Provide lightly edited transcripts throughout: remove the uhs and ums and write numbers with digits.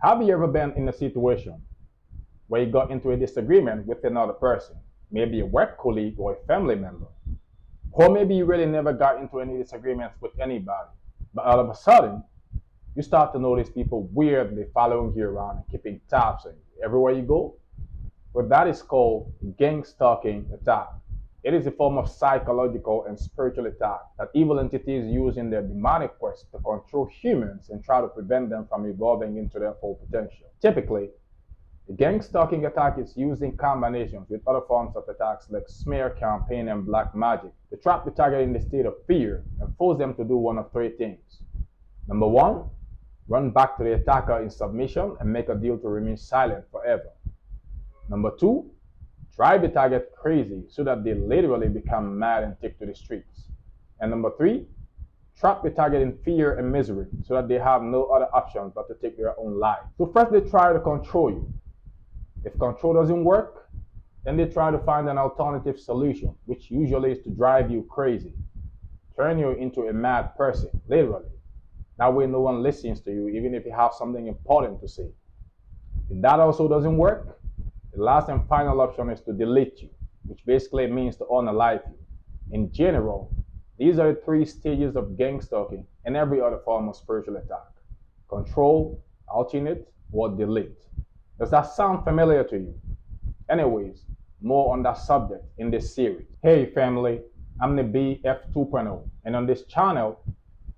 Have you ever been in a situation where you got into a disagreement with another person, maybe a work colleague or a family member? Or maybe you really never got into any disagreements with anybody, but all of a sudden, you start to notice people weirdly following you around and keeping tabs on you everywhere you go? Well, that is called gang stalking attack. It is a form of psychological and spiritual attack that evil entities use in their demonic quest to control humans and try to prevent them from evolving into their full potential. Typically, the gang stalking attack is used in combinations with other forms of attacks like smear campaign and black magic to trap the target in the state of fear and force them to do one of three things. Number one, run back to the attacker in submission and make a deal to remain silent forever. Number two, drive the target crazy so that they literally become mad and take to the streets. And number three, trap the target in fear and misery so that they have no other options but to take their own life. So first they try to control you. If control doesn't work, then they try to find an alternative solution, which usually is to drive you crazy, turn you into a mad person, literally. That way no one listens to you even if you have something important to say. If that also doesn't work, the last and final option is to delete you, which basically means to unalive you. In general, these are the three stages of gang stalking and every other form of spiritual attack: control, alternate, or delete. Does that sound familiar to you? Anyways, more on that subject in this series. Hey family, I'm the BF 2.0, and on this channel,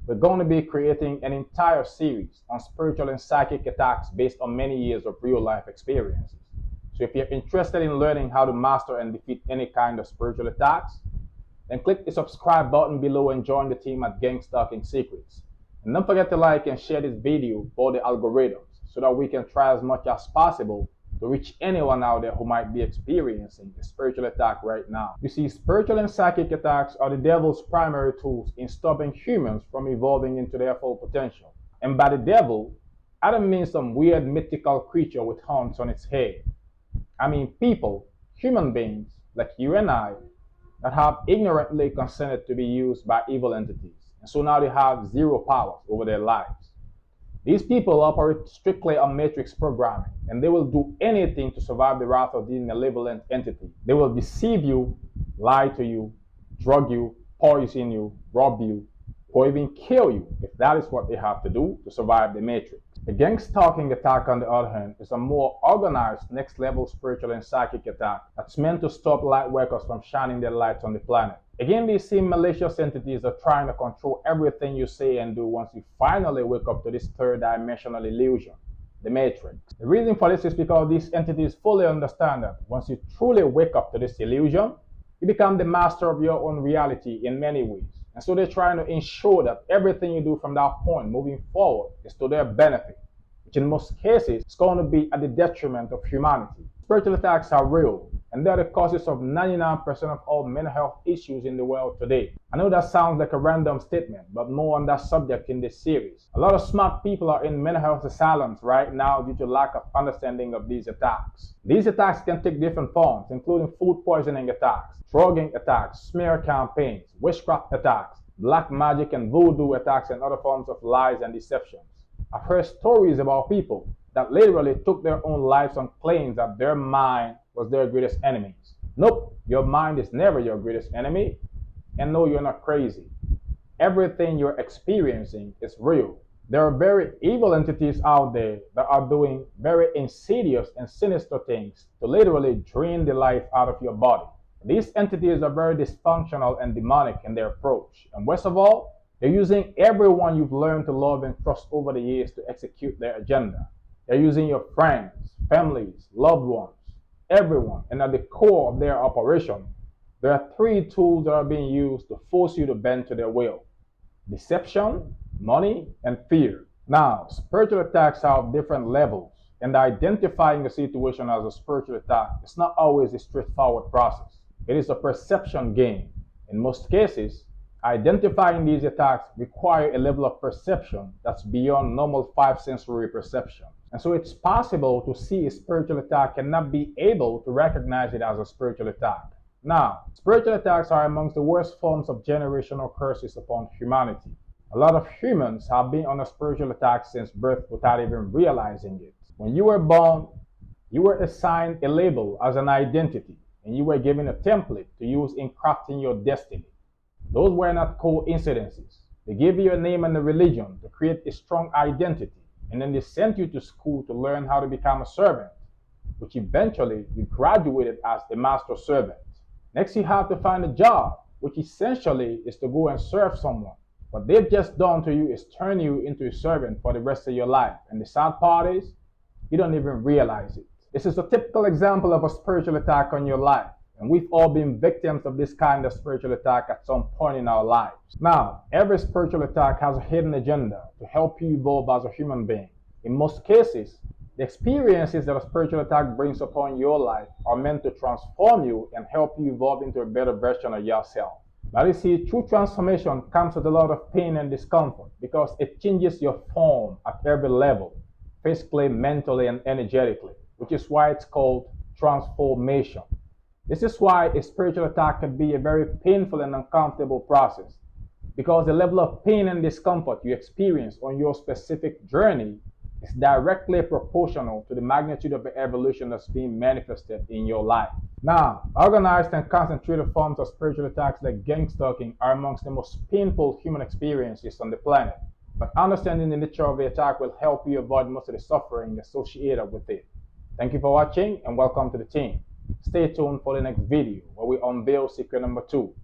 we're going to be creating an entire series on spiritual and psychic attacks based on many years of real life experiences. So if you're interested in learning how to master and defeat any kind of spiritual attacks, then click the subscribe button below and join the team at Gang Stalking Secrets. And don't forget to like and share this video for the algorithms so that we can try as much as possible to reach anyone out there who might be experiencing a spiritual attack right now. You see, spiritual and psychic attacks are the devil's primary tools in stopping humans from evolving into their full potential. And by the devil, I don't mean some weird mythical creature with horns on its head. I mean people, human beings like you and I, that have ignorantly consented to be used by evil entities, and so now they have zero powers over their lives. These people operate strictly on matrix programming, and they will do anything to survive the wrath of this malevolent entity. They will deceive you, lie to you, drug you, poison you, rob you, or even kill you if that is what they have to do to survive the matrix. The gang stalking attack, on the other hand, is a more organized next level spiritual and psychic attack that's meant to stop light workers from shining their lights on the planet. Again, these same malicious entities are trying to control everything you say and do once you finally wake up to this third dimensional illusion, the matrix. The reason for this is because these entities fully understand that once you truly wake up to this illusion, you become the master of your own reality in many ways. And so they're trying to ensure that everything you do from that point moving forward is to their benefit, which in most cases is going to be at the detriment of humanity. Spiritual attacks are real, and they are the causes of 99% of all mental health issues in the world today. I know that sounds like a random statement, but more on that subject in this series. A lot of smart people are in mental health asylums right now due to lack of understanding of these attacks. These attacks can take different forms, including food poisoning attacks, drugging attacks, smear campaigns, witchcraft attacks, black magic and voodoo attacks, and other forms of lies and deceptions. I've heard stories about people that literally took their own lives on claims that their mind was their greatest enemies. Nope, your mind is never your greatest enemy. And no, you're not crazy. Everything you're experiencing is real. There are very evil entities out there that are doing very insidious and sinister things to literally drain the life out of your body. These entities are very dysfunctional and demonic in their approach. And worst of all, they're using everyone you've learned to love and trust over the years to execute their agenda. They're using your friends, families, loved ones, everyone. And at the core of their operation, there are three tools that are being used to force you to bend to their will: deception, money, and fear. Now, spiritual attacks have different levels, and identifying a situation as a spiritual attack is not always a straightforward process. It is a perception game. In most cases, identifying these attacks require a level of perception that's beyond normal five sensory perception. And so it's possible to see a spiritual attack and not be able to recognize it as a spiritual attack. Now, spiritual attacks are amongst the worst forms of generational curses upon humanity. A lot of humans have been under spiritual attack since birth without even realizing it. When you were born, you were assigned a label as an identity, and you were given a template to use in crafting your destiny. Those were not coincidences. They gave you a name and a religion to create a strong identity, and then they sent you to school to learn how to become a servant, which eventually you graduated as a master servant. Next, you have to find a job, which essentially is to go and serve someone. What they've just done to you is turn you into a servant for the rest of your life. And the sad part is, you don't even realize it. This is a typical example of a spiritual attack on your life. And we've all been victims of this kind of spiritual attack at some point in our lives. Now, every spiritual attack has a hidden agenda to help you evolve as a human being. In most cases, the experiences that a spiritual attack brings upon your life are meant to transform you and help you evolve into a better version of yourself. But you see, true transformation comes with a lot of pain and discomfort because it changes your form at every level, physically, mentally, and energetically, which is why it's called transformation. This is why a spiritual attack can be a very painful and uncomfortable process, because the level of pain and discomfort you experience on your specific journey is directly proportional to the magnitude of the evolution that's being manifested in your life. Now, organized and concentrated forms of spiritual attacks like gang stalking are amongst the most painful human experiences on the planet. But understanding the nature of the attack will help you avoid most of the suffering associated with it. Thank you for watching and welcome to the team. Stay tuned for the next video where we unveil secret number 2.